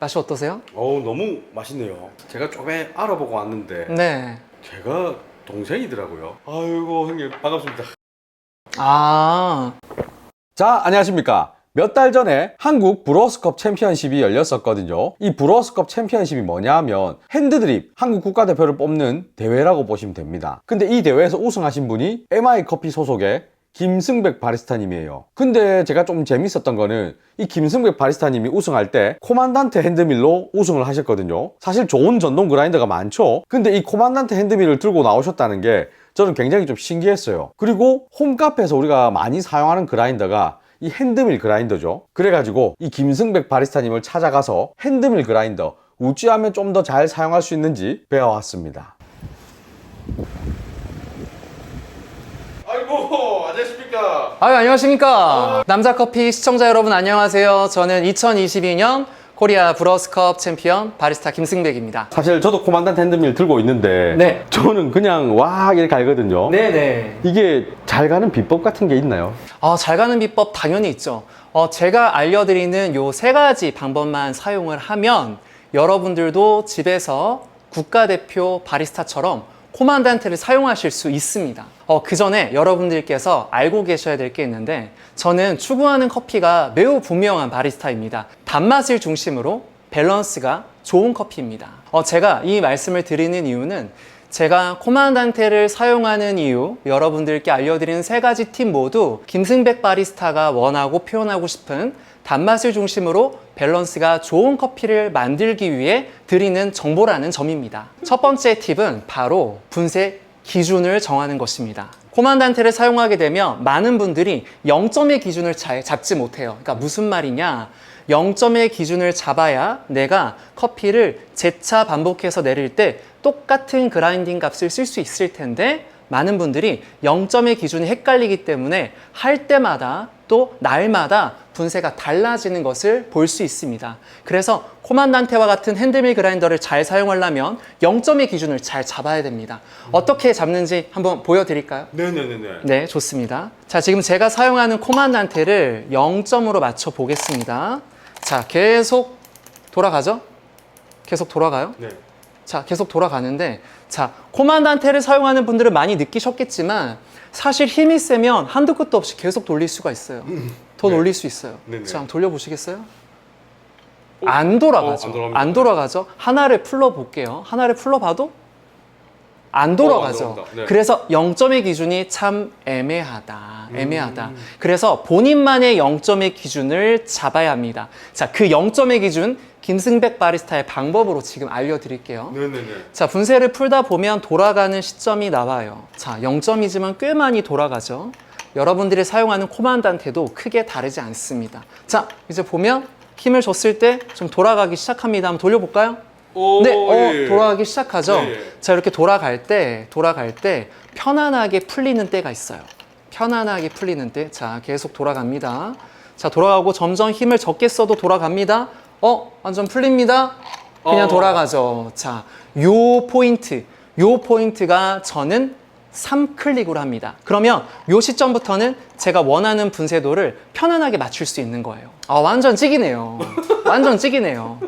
맛이 어떠세요? 너무 맛있네요. 제가 조금 알아보고 왔는데 네. 제가 동생이더라고요. 아이고 형님 반갑습니다. 아, 자, 안녕하십니까. 몇 달 전에 한국 브로스컵 챔피언십이 열렸었거든요. 이 브로스컵 챔피언십이 뭐냐 하면 핸드드립 한국 국가대표를 뽑는 대회라고 보시면 됩니다. 근데 이 대회에서 우승하신 분이 MI커피 소속의 김승백 바리스타님이에요. 근데 제가 좀 재밌었던 거는 이 김승백 바리스타님이 우승할 때 코만단테 핸드밀로 우승을 하셨거든요. 사실 좋은 전동 그라인더가 많죠. 근데 이 코만단테 핸드밀을 들고 나오셨다는 게 저는 굉장히 좀 신기했어요. 그리고 홈카페에서 우리가 많이 사용하는 그라인더가 이 핸드밀 그라인더죠. 그래가지고 이 김승백 바리스타님을 찾아가서 핸드밀 그라인더 어찌하면 좀 더 잘 사용할 수 있는지 배워왔습니다. 아이고 안녕하십니까. 안녕하십니까. 남자커피 시청자 여러분 안녕하세요. 저는 2022년 코리아 브로스컵 챔피언 바리스타 김승백입니다. 사실 저도 코만단테 핸드밀 들고 있는데 네. 저는 그냥 와 이렇게 갈거든요. 네네. 이게 잘 가는 비법 같은 게 있나요? 잘 가는 비법 당연히 있죠. 제가 알려드리는 요 세 가지 방법만 사용을 하면 여러분들도 집에서 국가대표 바리스타처럼 코만단테를 사용하실 수 있습니다. 그 전에 여러분들께서 알고 계셔야 될 게 있는데 저는 추구하는 커피가 매우 분명한 바리스타입니다. 단맛을 중심으로 밸런스가 좋은 커피입니다. 제가 이 말씀을 드리는 이유는 제가 코만단테를 사용하는 이유, 여러분들께 알려드리는 세 가지 팁 모두 김승백 바리스타가 원하고 표현하고 싶은 단맛을 중심으로 밸런스가 좋은 커피를 만들기 위해 드리는 정보라는 점입니다. 첫 번째 팁은 바로 분쇄 기준을 정하는 것입니다. 코만단테를 사용하게 되면 많은 분들이 0점의 기준을 잘 잡지 못해요. 그러니까 무슨 말이냐? 0점의 기준을 잡아야 내가 커피를 재차 반복해서 내릴 때 똑같은 그라인딩 값을 쓸 수 있을 텐데 많은 분들이 0점의 기준이 헷갈리기 때문에 할 때마다 또 날마다 분쇄가 달라지는 것을 볼 수 있습니다. 그래서 코만단테와 같은 핸드밀 그라인더를 잘 사용하려면 0점의 기준을 잘 잡아야 됩니다. 어떻게 잡는지 한번 보여드릴까요? 네네네네. 네, 좋습니다. 자, 지금 제가 사용하는 코만단테를 0점으로 맞춰 보겠습니다. 자, 계속 돌아가죠? 계속 돌아가요? 네. 자, 계속 돌아가는데, 자, 코만단테를 사용하는 분들은 많이 느끼셨겠지만 사실 힘이 세면 한도 끝도 없이 계속 돌릴 수가 있어요. 더 네. 돌릴 수 있어요. 네네. 자, 한번 돌려보시겠어요? 안 돌아가죠. 안 돌아갑니다. 안 돌아가죠. 하나를 풀러볼게요. 하나를 풀러봐도 안 돌아가죠. 안 돌아갑니다. 네. 그래서 0점의 기준이 참 애매하다. 그래서 본인만의 0점의 기준을 잡아야 합니다. 자, 그 0점의 기준 김승백 바리스타의 방법으로 지금 알려드릴게요. 네네네. 자, 분쇄를 풀다 보면 돌아가는 시점이 나와요. 자, 0점이지만 꽤 많이 돌아가죠. 여러분들이 사용하는 코만단테도 크게 다르지 않습니다. 자, 이제 보면 힘을 줬을 때 좀 돌아가기 시작합니다. 한번 돌려볼까요? 네, 예. 돌아가기 시작하죠. 네, 예. 자, 이렇게 돌아갈 때 편안하게 풀리는 때가 있어요. 편안하게 풀리는 때. 자, 계속 돌아갑니다. 자, 돌아가고 점점 힘을 적게 써도 돌아갑니다. 완전 풀립니다. 그냥 돌아가죠. 자, 요 포인트가 저는 3클릭으로 합니다. 그러면 요 시점부터는 제가 원하는 분쇄도를 편안하게 맞출 수 있는 거예요. 완전 찍이네요. 완전 찍이네요.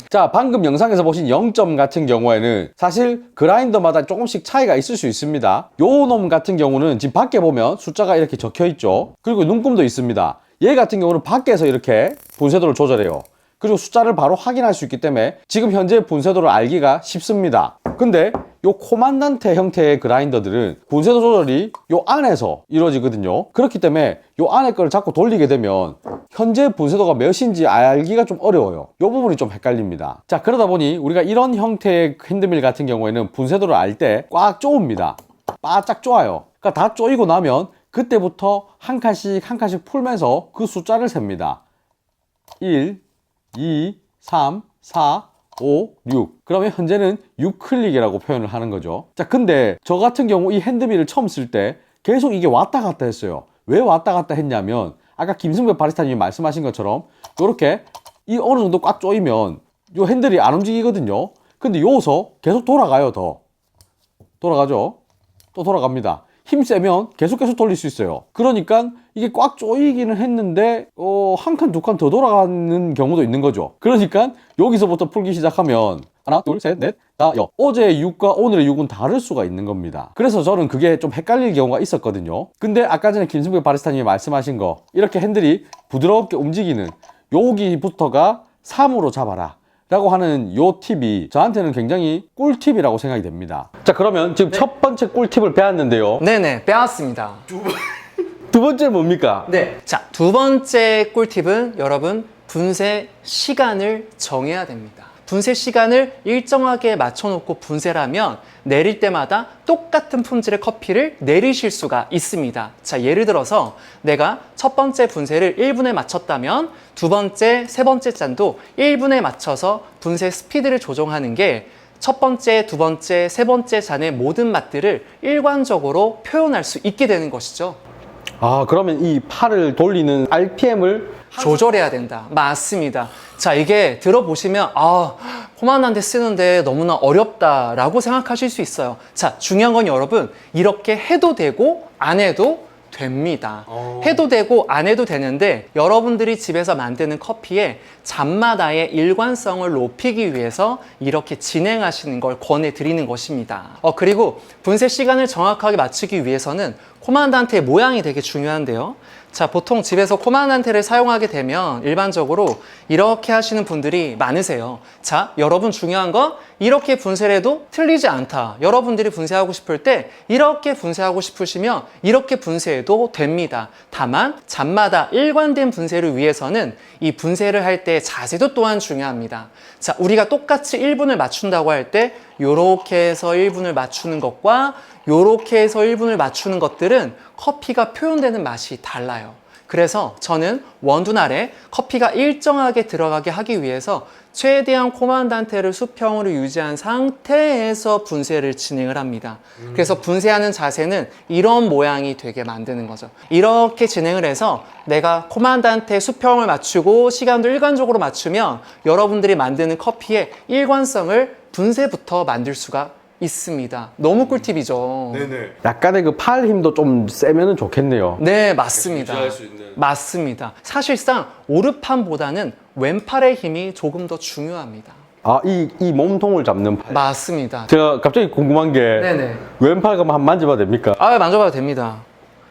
자, 방금 영상에서 보신 0점 같은 경우에는 사실 그라인더마다 조금씩 차이가 있을 수 있습니다. 요 놈 같은 경우는 지금 밖에 보면 숫자가 이렇게 적혀 있죠. 그리고 눈금도 있습니다. 얘 같은 경우는 밖에서 이렇게 분쇄도를 조절해요. 그리고 숫자를 바로 확인할 수 있기 때문에 지금 현재 분쇄도를 알기가 쉽습니다. 근데 요 코만단테 형태의 그라인더들은 분쇄도 조절이 요 안에서 이루어지거든요. 그렇기 때문에 요 안에 거를 자꾸 돌리게 되면 현재 분쇄도가 몇인지 알기가 좀 어려워요. 요 부분이 좀 헷갈립니다. 자, 그러다 보니 우리가 이런 형태의 핸드밀 같은 경우에는 분쇄도를 알 때 꽉 쪼읍니다. 바짝 쪼아요. 그러니까 다 쪼이고 나면 그때부터 한 칸씩 풀면서 그 숫자를 셉니다. 1, 2, 3, 4, 5, 6. 그러면 현재는 6클릭이라고 표현을 하는 거죠. 자, 근데 저 같은 경우 이 핸드밀을 처음 쓸 때 계속 이게 왔다 갔다 했어요. 왜 왔다 갔다 했냐면 아까 김승백 바리스타님이 말씀하신 것처럼 이렇게 이 어느 정도 꽉 조이면 요 핸들이 안 움직이거든요. 근데 요서 계속 돌아가요. 더 돌아가죠. 또 돌아갑니다. 힘 세면 계속 돌릴 수 있어요. 그러니까 이게 꽉 조이기는 했는데 한 칸, 두 칸 더 돌아가는 경우도 있는 거죠. 그러니까 여기서부터 풀기 시작하면 하나, 둘, 셋, 넷, 다, 여. 어제의 6과 오늘의 6은 다를 수가 있는 겁니다. 그래서 저는 그게 좀 헷갈릴 경우가 있었거든요. 근데 아까 전에 김승배 바리스타님이 말씀하신 거, 이렇게 핸들이 부드럽게 움직이는 여기부터가 3으로 잡아라 라고 하는 요 팁이 저한테는 굉장히 꿀팁이라고 생각이 됩니다. 자, 그러면 지금 첫 번째 꿀팁을 배웠는데요. 네네, 빼왔습니다. 두 번째 뭡니까? 네. 자, 두 번째 꿀팁은 여러분, 분쇄 시간을 정해야 됩니다. 분쇄 시간을 일정하게 맞춰놓고 분쇄를 하면 내릴 때마다 똑같은 품질의 커피를 내리실 수가 있습니다. 자, 예를 들어서 내가 첫 번째 분쇄를 1분에 맞췄다면 두 번째, 세 번째 잔도 1분에 맞춰서 분쇄 스피드를 조정하는 게 첫 번째, 두 번째, 세 번째 잔의 모든 맛들을 일관적으로 표현할 수 있게 되는 것이죠. 아, 그러면 이 팔을 돌리는 RPM을 조절해야 된다. 맞습니다. 자, 이게 들어보시면 코만한테 쓰는데 너무나 어렵다라고 생각하실 수 있어요. 자, 중요한 건 여러분, 이렇게 해도 되고 안 해도 됩니다. 해도 되고 안 해도 되는데 여러분들이 집에서 만드는 커피의 잔마다의 일관성을 높이기 위해서 이렇게 진행하시는 걸 권해드리는 것입니다. 그리고 분쇄 시간을 정확하게 맞추기 위해서는 코만단테의 모양이 되게 중요한데요. 자, 보통 집에서 코만단테를 사용하게 되면 일반적으로 이렇게 하시는 분들이 많으세요. 자, 여러분 중요한 건 이렇게 분쇄를 해도 틀리지 않다. 여러분들이 분쇄하고 싶을 때 이렇게 분쇄하고 싶으시면 이렇게 분쇄해도 됩니다. 다만 잔마다 일관된 분쇄를 위해서는 이 분쇄를 할 때 자세도 또한 중요합니다. 자, 우리가 똑같이 1분을 맞춘다고 할 때 요렇게 해서 1분을 맞추는 것과 요렇게 해서 1분을 맞추는 것들은 커피가 표현되는 맛이 달라요. 그래서 저는 원두날에 커피가 일정하게 들어가게 하기 위해서 최대한 코만단테를 수평으로 유지한 상태에서 분쇄를 진행을 합니다. 그래서 분쇄하는 자세는 이런 모양이 되게 만드는 거죠. 이렇게 진행을 해서 내가 코만단테 수평을 맞추고 시간도 일관적으로 맞추면 여러분들이 만드는 커피의 일관성을 분쇄부터 만들 수가 있습니다. 너무 꿀팁이죠. 네네. 약간의 그 팔 힘도 좀 세면은 좋겠네요. 네, 맞습니다. 유지할 수 있는. 맞습니다. 사실상 오른팔보다는 왼팔의 힘이 조금 더 중요합니다. 아, 이 몸통을 잡는 팔. 맞습니다. 제가 갑자기 궁금한 게 네네. 왼팔 그럼 한번 만져봐도 됩니까? 만져봐도 됩니다.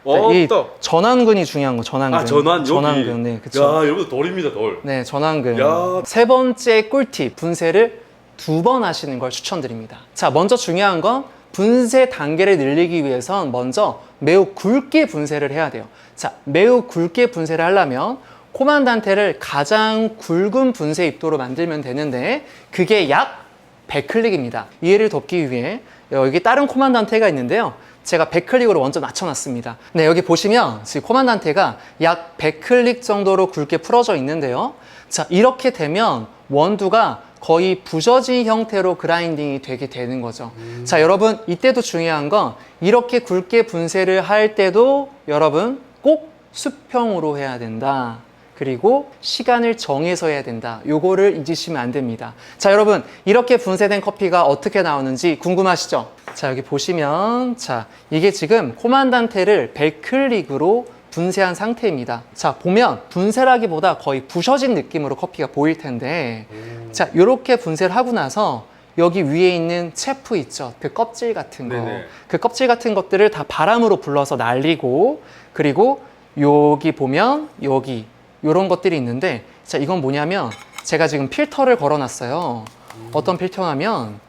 이 전완근이 중요한 거, 전완근. 전완근, 네, 그쵸. 야, 여러분 돌입니다, 돌. 네, 전완근. 야. 세 번째 꿀팁, 분쇄를 2번 하시는 걸 추천드립니다. 자, 먼저 중요한 건 분쇄 단계를 늘리기 위해선 먼저 매우 굵게 분쇄를 해야 돼요. 자, 매우 굵게 분쇄를 하려면 코만단테를 가장 굵은 분쇄 입도로 만들면 되는데 그게 약 100클릭입니다. 이해를 돕기 위해 여기 다른 코만단테가 있는데요. 제가 100클릭으로 먼저 낮춰놨습니다. 네, 여기 보시면 지금 코만단테가 약 100클릭 정도로 굵게 풀어져 있는데요. 자, 이렇게 되면 원두가 거의 부서진 형태로 그라인딩이 되게 되는 거죠. 자, 여러분 이때도 중요한 건 이렇게 굵게 분쇄를 할 때도 여러분 꼭 수평으로 해야 된다. 그리고 시간을 정해서 해야 된다. 요거를 잊으시면 안 됩니다. 자, 여러분 이렇게 분쇄된 커피가 어떻게 나오는지 궁금하시죠? 자, 여기 보시면 자, 이게 지금 코만단테를 100클릭으로 분쇄한 상태입니다. 자, 보면 분쇄라기보다 거의 부서진 느낌으로 커피가 보일 텐데 자, 이렇게 분쇄를 하고 나서 여기 위에 있는 체프 있죠? 그 껍질 같은 거. 네네. 그 껍질 같은 것들을 다 바람으로 불러서 날리고 그리고 여기 보면 여기 이런 것들이 있는데 자, 이건 뭐냐면 제가 지금 필터를 걸어놨어요. 어떤 필터냐면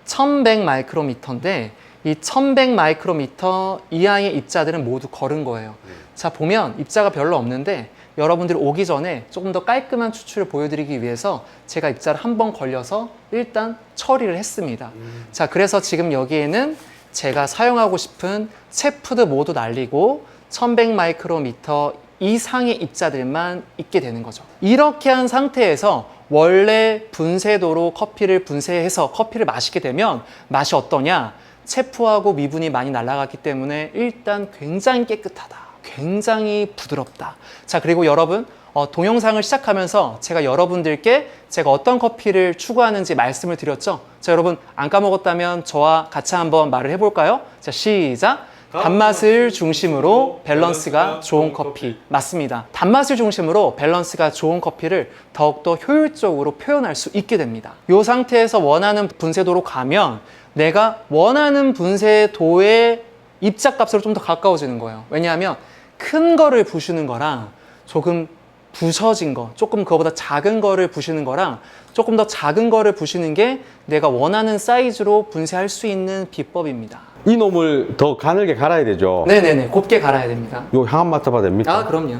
1100 마이크로미터인데 이 1100 마이크로미터 이하의 입자들은 모두 걸은 거예요. 자, 보면 입자가 별로 없는데 여러분들이 오기 전에 조금 더 깔끔한 추출을 보여드리기 위해서 제가 입자를 한번 걸려서 일단 처리를 했습니다. 자, 그래서 지금 여기에는 제가 사용하고 싶은 체프도 모두 날리고 1100 마이크로미터 이상의 입자들만 있게 되는 거죠. 이렇게 한 상태에서 원래 분쇄도로 커피를 분쇄해서 커피를 마시게 되면 맛이 어떠냐? 체프하고 미분이 많이 날아갔기 때문에 일단 굉장히 깨끗하다. 굉장히 부드럽다. 자, 그리고 여러분 동영상을 시작하면서 제가 여러분들께 제가 어떤 커피를 추구하는지 말씀을 드렸죠. 자, 여러분 안 까먹었다면 저와 같이 한번 말을 해볼까요? 자, 시작. 단맛을 중심으로 밸런스가 좋은 커피. 맞습니다. 단맛을 중심으로 밸런스가 좋은 커피를 더욱더 효율적으로 표현할 수 있게 됩니다. 이 상태에서 원하는 분쇄도로 가면 내가 원하는 분쇄도의 입자값으로 좀 더 가까워지는 거예요. 왜냐하면 큰 거를 부수는 거랑 조금 부서진 거, 조금 그거보다 작은 거를 부시는 거랑 조금 더 작은 거를 부시는 게 내가 원하는 사이즈로 분쇄할 수 있는 비법입니다. 이 놈을 더 가늘게 갈아야 되죠. 네네네, 곱게 갈아야 됩니다. 요 향 한번 맡아봐도 됩니까? 아, 그럼요.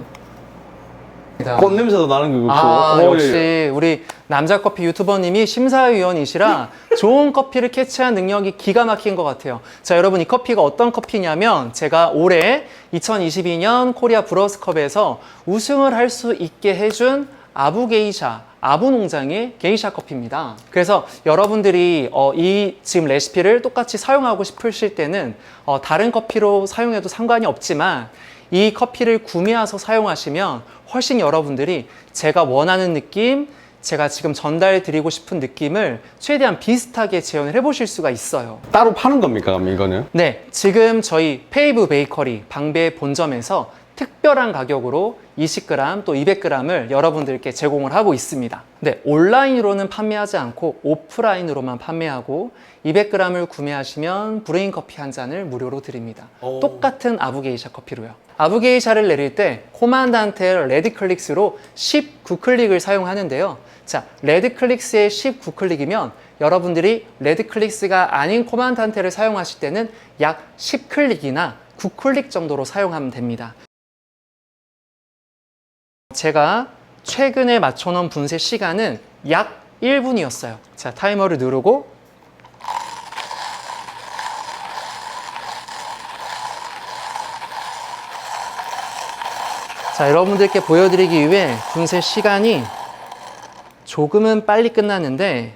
꽃 냄새도 나는 거 아, 그렇고. 역시 우리 남자 커피 유튜버님이 심사위원이시라 좋은 커피를 캐치한 능력이 기가 막힌 것 같아요. 자, 여러분, 이 커피가 어떤 커피냐면 제가 올해 2022년 코리아 브러스컵에서 우승을 할 수 있게 해준 아부게이샤, 아부농장의 게이샤 커피입니다. 그래서 여러분들이 이 지금 레시피를 똑같이 사용하고 싶으실 때는 다른 커피로 사용해도 상관이 없지만 이 커피를 구매해서 사용하시면 훨씬 여러분들이 제가 원하는 느낌, 제가 지금 전달 드리고 싶은 느낌을 최대한 비슷하게 재현을 해보실 수가 있어요. 따로 파는 겁니까, 그럼 이거는? 네, 지금 저희 페이브 베이커리 방배 본점에서 특별한 가격으로 20g 또 200g을 여러분들께 제공을 하고 있습니다. 네, 온라인으로는 판매하지 않고 오프라인으로만 판매하고 200g을 구매하시면 브레인 커피 한 잔을 무료로 드립니다. 오. 똑같은 아부게이샤 커피로요. 아부게이샤를 내릴 때 코만단테 레드클릭스로 19클릭을 사용하는데요. 자, 레드클릭스의 19클릭이면 여러분들이 레드클릭스가 아닌 코만단테를 사용하실 때는 약 10클릭이나 9클릭 정도로 사용하면 됩니다. 제가 최근에 맞춰놓은 분쇄 시간은 약 1분이었어요. 자, 타이머를 누르고 자, 여러분들께 보여드리기 위해 분쇄 시간이 조금은 빨리 끝났는데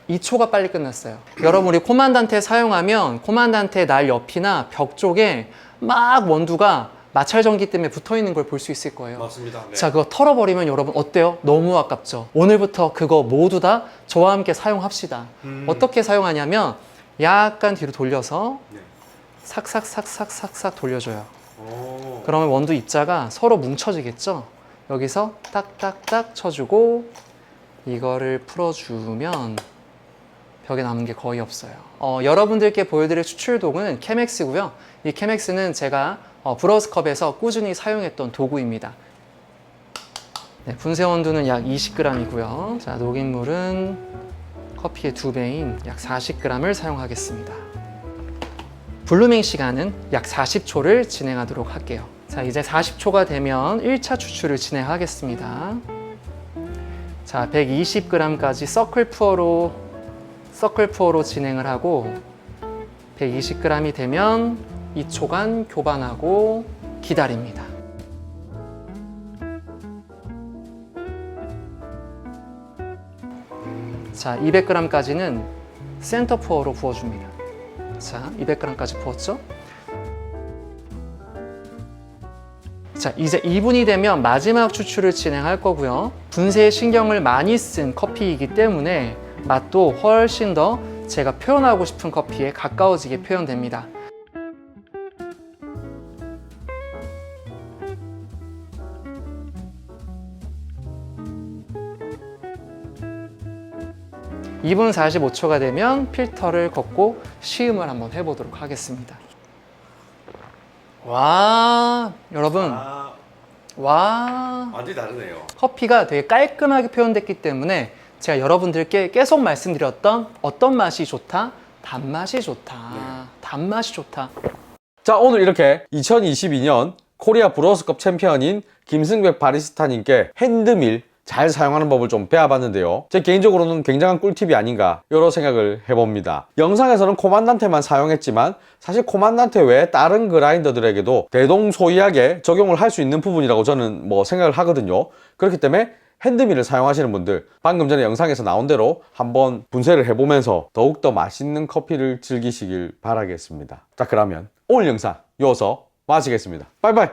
2초가 빨리 끝났어요. 여러분, 우리 코만단테 사용하면 코만단테 날 옆이나 벽 쪽에 막 원두가 마찰전기 때문에 붙어있는 걸 볼 수 있을 거예요. 맞습니다. 네. 자, 그거 털어버리면 여러분 어때요? 너무 아깝죠? 오늘부터 그거 모두 다 저와 함께 사용합시다. 어떻게 사용하냐면 약간 뒤로 돌려서 네. 삭삭삭삭삭삭 돌려줘요. 오. 그러면 원두 입자가 서로 뭉쳐지겠죠? 여기서 딱딱딱 쳐주고 이거를 풀어주면 벽에 남은 게 거의 없어요. 여러분들께 보여드릴 추출 도구는 케맥스고요. 이 케맥스는 제가 브러스컵에서 꾸준히 사용했던 도구입니다. 네, 분쇄 원두는 약 20g이고요. 자, 녹인 물은 커피의 2배인 약 40g을 사용하겠습니다. 블루밍 시간은 약 40초를 진행하도록 할게요. 자, 이제 40초가 되면 1차 추출을 진행하겠습니다. 자, 120g까지 서클 푸어로 진행을 하고 120g이 되면 2초간 교반하고 기다립니다. 자, 200g까지는 센터 푸어로 부어줍니다. 자, 200g까지 부었죠? 자, 이제 2분이 되면 마지막 추출을 진행할 거고요. 분쇄에 신경을 많이 쓴 커피이기 때문에 맛도 훨씬 더 제가 표현하고 싶은 커피에 가까워지게 표현됩니다. (2분 45초가) 되면 필터를 걷고 시음을 한번 해보도록 하겠습니다. 와, 여러분, 와, 완전히 다르네요. 커피가 되게 깔끔하게 표현됐기 때문에 제가 여러분들께 계속 말씀드렸던 어떤 맛이 좋다? 단맛이 좋다. 단맛이 좋다. 자, 오늘 이렇게 2022년 코리아 브러스컵 챔피언인 김승백 바리스타님께 핸드밀 잘 사용하는 법을 좀 배워봤는데요. 제 개인적으로는 굉장한 꿀팁이 아닌가 여러 생각을 해봅니다. 영상에서는 코만단테만 사용했지만 사실 코만단테 외에 다른 그라인더들에게도 대동소이하게 적용을 할 수 있는 부분이라고 저는 생각을 하거든요. 그렇기 때문에 핸드밀을 사용하시는 분들 방금 전에 영상에서 나온 대로 한번 분쇄를 해보면서 더욱더 맛있는 커피를 즐기시길 바라겠습니다. 자, 그러면 오늘 영상 여기서 마치겠습니다. 바이바이.